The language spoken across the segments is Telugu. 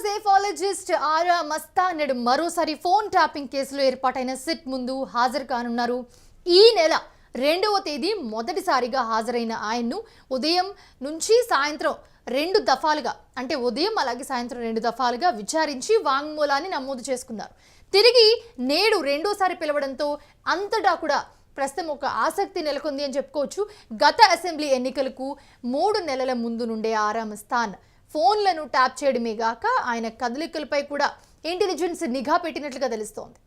సేఫాలజిస్ట్ ఆరా మస్తాన్ నేడు మరోసారి ఫోన్ ట్యాపింగ్ కేసులో ఏర్పాటైన సిట్ ముందు హాజరు కానున్నారు. ఈ నెల 2వ తేదీ మొదటిసారిగా హాజరైన ఆయన్ను ఉదయం నుంచి సాయంత్రం 2 దఫాలుగా అంటే ఉదయం అలాగే సాయంత్రం 2 దఫాలుగా విచారించి వాంగ్మూలాన్ని నమోదు చేసుకున్నారు. తిరిగి నేడు రెండోసారి పిలవడంతో అంతటా కూడా ప్రస్తుతం ఒక ఆసక్తి నెలకొంది అని చెప్పుకోవచ్చు. గత అసెంబ్లీ ఎన్నికలకు 3 నెలల ముందు నుండే ఆరా మస్తాన్ ఫోన్లను ట్యాప్ చేయడమే గాక ఆయన కదలికలపై కూడా ఇంటెలిజెన్స్ నిఘా పెట్టినట్లుగా తెలుస్తోంది.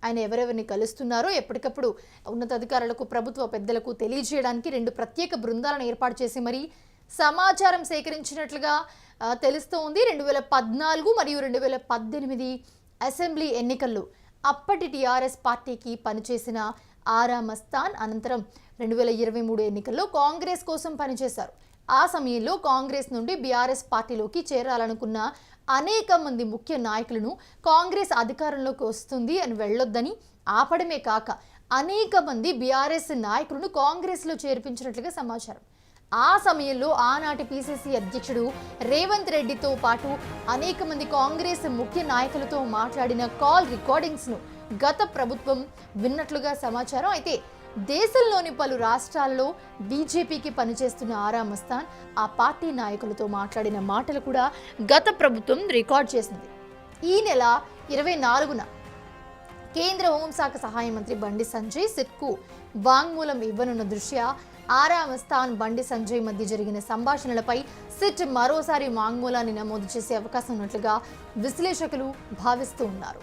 ఆయన ఎవరెవరిని కలుస్తున్నారో ఎప్పటికప్పుడు ఉన్నతాధికారులకు ప్రభుత్వ పెద్దలకు తెలియజేయడానికి 2 ప్రత్యేక బృందాలను ఏర్పాటు చేసి మరీ సమాచారం సేకరించినట్లుగా తెలుస్తోంది. 2014 మరియు 2018 అసెంబ్లీ ఎన్నికల్లో అప్పటి టీఆర్ఎస్ పార్టీకి పనిచేసిన ఆరా మస్తాన్ అనంతరం 2023 ఎన్నికల్లో కాంగ్రెస్ కోసం పనిచేశారు. ఆ సమయంలో కాంగ్రెస్ నుండి బీఆర్ఎస్ పార్టీలోకి చేరాలనుకున్న అనేక మంది ముఖ్య నాయకులను కాంగ్రెస్ అధికారంలోకి వస్తుంది అని వెళ్ళొద్దని ఆపడమే కాక అనేక మంది బీఆర్ఎస్ నాయకులను కాంగ్రెస్లో చేర్పించినట్లుగా సమాచారం. ఆ సమయంలో ఆనాటి పీసీసీ అధ్యక్షుడు రేవంత్ రెడ్డితో పాటు అనేక మంది కాంగ్రెస్ ముఖ్య నాయకులతో మాట్లాడిన కాల్ రికార్డింగ్స్ను గత ప్రభుత్వం విన్నట్లుగా సమాచారం. అయితే దేశంలోని పలు రాష్ట్రాల్లో బీజేపీకి పనిచేస్తున్న ఆరా మస్తాన్ ఆ పార్టీ నాయకులతో మాట్లాడిన మాటలు కూడా గత ప్రభుత్వం రికార్డ్ చేసింది. ఈ నెల 24న కేంద్ర హోంశాఖ సహాయ మంత్రి బండి సంజయ్ సిట్కు వాంగ్మూలం ఇవ్వనున్న దృష్ట్యా ఆరా మస్తాన్ బండి సంజయ్ మధ్య జరిగిన సంభాషణలపై సిట్ మరోసారి వాంగ్మూలాన్ని నమోదు చేసే అవకాశం ఉన్నట్లుగా విశ్లేషకులు భావిస్తూ ఉన్నారు.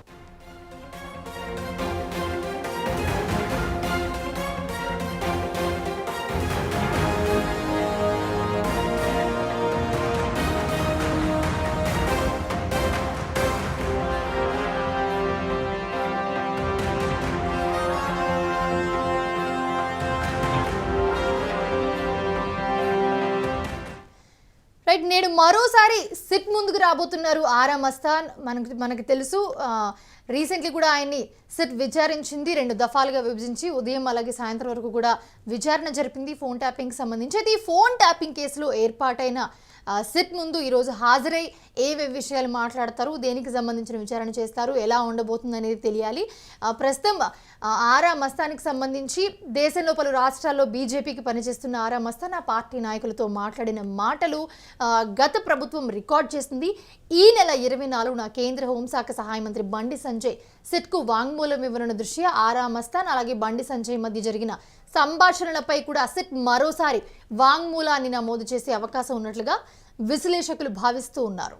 నేడు మరోసారి సిట్ ముందుకు రాబోతున్నారు ఆరా మస్తాన్. మనకు తెలుసు, రీసెంట్లీ కూడా ఆయన్ని సిట్ విచారించింది. 2 దఫాలుగా విభజించి ఉదయం అలాగే సాయంత్రం వరకు కూడా విచారణ జరిపింది ఫోన్ ట్యాపింగ్ సంబంధించి. అయితే ఈ ఫోన్ ట్యాపింగ్ కేసులో ఏర్పాటైన సిట్ ముందు ఈరోజు హాజరై ఏవేవి విషయాలు మాట్లాడతారు, దేనికి సంబంధించిన విచారణ చేస్తారు, ఎలా ఉండబోతుంది అనేది తెలియాలి. ప్రస్తుతం ఆరా మస్తాన్కి సంబంధించి దేశంలో పలు రాష్ట్రాల్లో బీజేపీకి పనిచేస్తున్న ఆరా మస్తాన్ ఆ పార్టీ నాయకులతో మాట్లాడిన మాటలు గత ప్రభుత్వం రికార్డ్ చేస్తుంది. ఈ నెల 24న కేంద్ర హోంశాఖ సహాయ మంత్రి బండి సంజయ్ సిట్కు వాంగ్మూలం ఇవ్వనున్న దృష్ట్యా ఆరా మస్తాన్ అలాగే బండి సంజయ్ మధ్య జరిగిన సంభాషణలపై కూడా సిట్ మరోసారి వాంగ్మూలాన్ని నమోదు చేసే అవకాశం ఉన్నట్లుగా విశ్లేషకులు భావిస్తూ ఉన్నారు.